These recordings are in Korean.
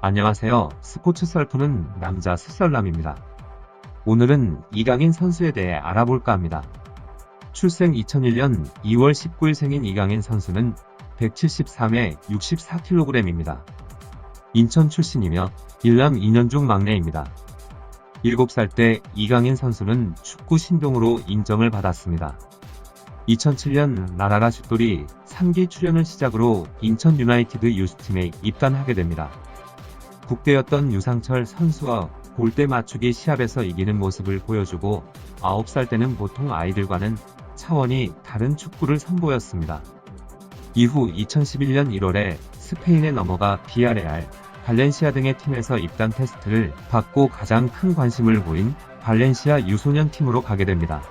안녕하세요. 스포츠 썰푸는 남자 숫썰남입니다. 오늘은 이강인 선수에 대해 알아볼까 합니다. 출생 2001년 2월 19일 생인 이강인 선수는 173에 64kg입니다. 인천 출신이며 일남 2년 막내입니다. 7살 때 이강인 선수는 축구 신동으로 인정을 받았습니다. 2007년 나라라 슛돌이 3기 출연을 시작으로 인천 유나이티드 유스팀에 입단하게 됩니다. 국대였던 유상철 선수와 골대 맞추기 시합에서 이기는 모습을 보여주고 9살 때는 보통 아이들과는 차원이 다른 축구를 선보였습니다. 이후 2011년 1월에 스페인에 넘어가 비아레알, 발렌시아 등의 팀에서 입단 테스트를 받고 가장 큰 관심을 보인 발렌시아 유소년 팀으로 가게 됩니다.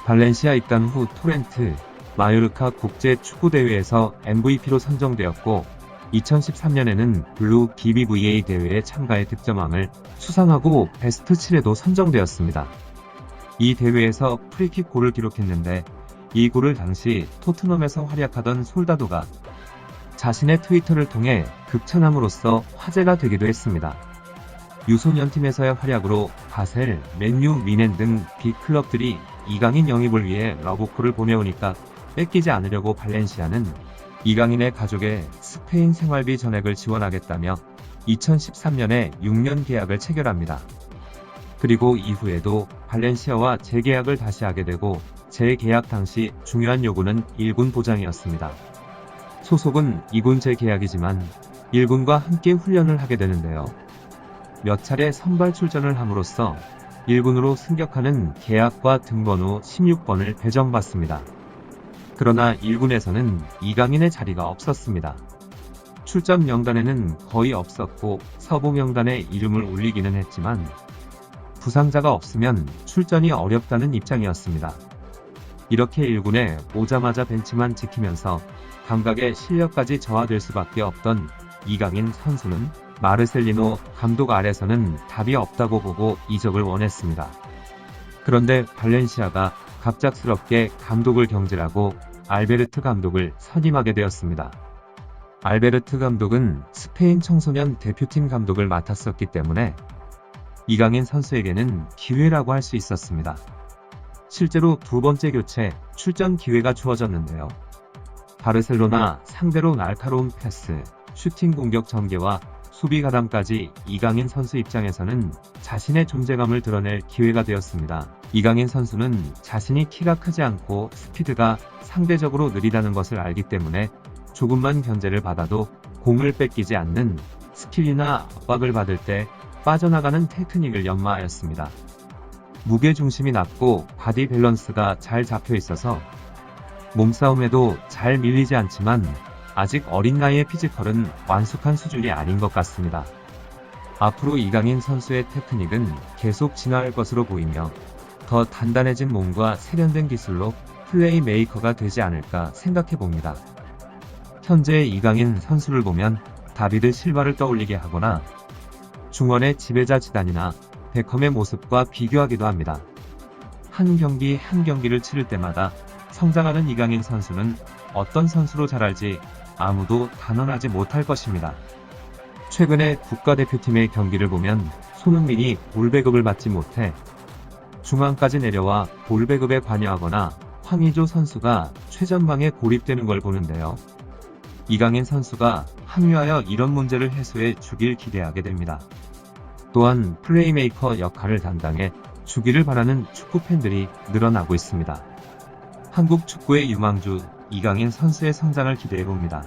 발렌시아 입단 후 토렌트, 마요르카 국제 축구대회에서 MVP로 선정되었고 2013년에는 블루 BBVA 대회에 참가해 득점왕을 수상하고 베스트 7에도 선정되었습니다. 이 대회에서 프리킥 골을 기록했는데 이 골을 당시 토트넘에서 활약하던 솔다도가 자신의 트위터를 통해 극찬함으로써 화제가 되기도 했습니다. 유소년팀에서의 활약으로 바셀, 맨유, 미넨 등 빅클럽들이 이강인 영입을 위해 러브콜을 보내오니까 뺏기지 않으려고 발렌시아는 이강인의 가족의 스페인 생활비 전액을 지원하겠다며 2013년에 6년 계약을 체결합니다. 그리고 이후에도 발렌시아와 재계약을 다시 하게 되고 재계약 당시 중요한 요구는 1군 보장이었습니다. 소속은 2군 재계약이지만 1군과 함께 훈련을 하게 되는데요. 몇 차례 선발 출전을 함으로써 1군으로 승격하는 계약과 등번호 16번을 배정받습니다. 그러나 1군에서는 이강인의 자리가 없었습니다. 출전 명단에는 거의 없었고 서부 명단에 이름을 올리기는 했지만 부상자가 없으면 출전이 어렵다는 입장이었습니다. 이렇게 1군에 오자마자 벤치만 지키면서 감각의 실력까지 저하될 수밖에 없던 이강인 선수는 마르셀리노 감독 아래서는 답이 없다고 보고 이적을 원했습니다. 그런데 발렌시아가 갑작스럽게 감독을 경질하고 알베르트 감독을 선임하게 되었습니다. 알베르트 감독은 스페인 청소년 대표팀 감독을 맡았었기 때문에 이강인 선수에게는 기회라고 할 수 있었습니다. 실제로 두 번째 교체 출전 기회가 주어졌는데요. 바르셀로나 상대로 날카로운 패스, 슈팅 공격 전개와 수비 가담까지 이강인 선수 입장에서는 자신의 존재감을 드러낼 기회가 되었습니다. 이강인 선수는 자신이 키가 크지 않고 스피드가 상대적으로 느리다는 것을 알기 때문에 조금만 견제를 받아도 공을 뺏기지 않는 스킬이나 압박을 받을 때 빠져나가는 테크닉을 연마하였습니다. 무게중심이 낮고 바디 밸런스가 잘 잡혀 있어서 몸싸움에도 잘 밀리지 않지만 아직 어린 나이의 피지컬은 완숙한 수준이 아닌 것 같습니다. 앞으로 이강인 선수의 테크닉은 계속 진화할 것으로 보이며 더 단단해진 몸과 세련된 기술로 플레이메이커가 되지 않을까 생각해봅니다. 현재의 이강인 선수를 보면 다비드 실바를 떠올리게 하거나 중원의 지배자 지단이나 베컴의 모습과 비교하기도 합니다. 한 경기 한 경기를 치를 때마다 성장하는 이강인 선수는 어떤 선수로 자랄지 아무도 단언하지 못할 것입니다. 최근에 국가대표팀의 경기를 보면 손흥민이 볼 배급을 받지 못해 중앙까지 내려와 볼 배급에 관여하거나 황의조 선수가 최전방에 고립되는 걸 보는데요. 이강인 선수가 합류하여 이런 문제를 해소해 주길 기대하게 됩니다. 또한 플레이메이커 역할을 담당해 주기를 바라는 축구팬들이 늘어나고 있습니다. 한국 축구의 유망주 이강인 선수의 성장을 기대해봅니다.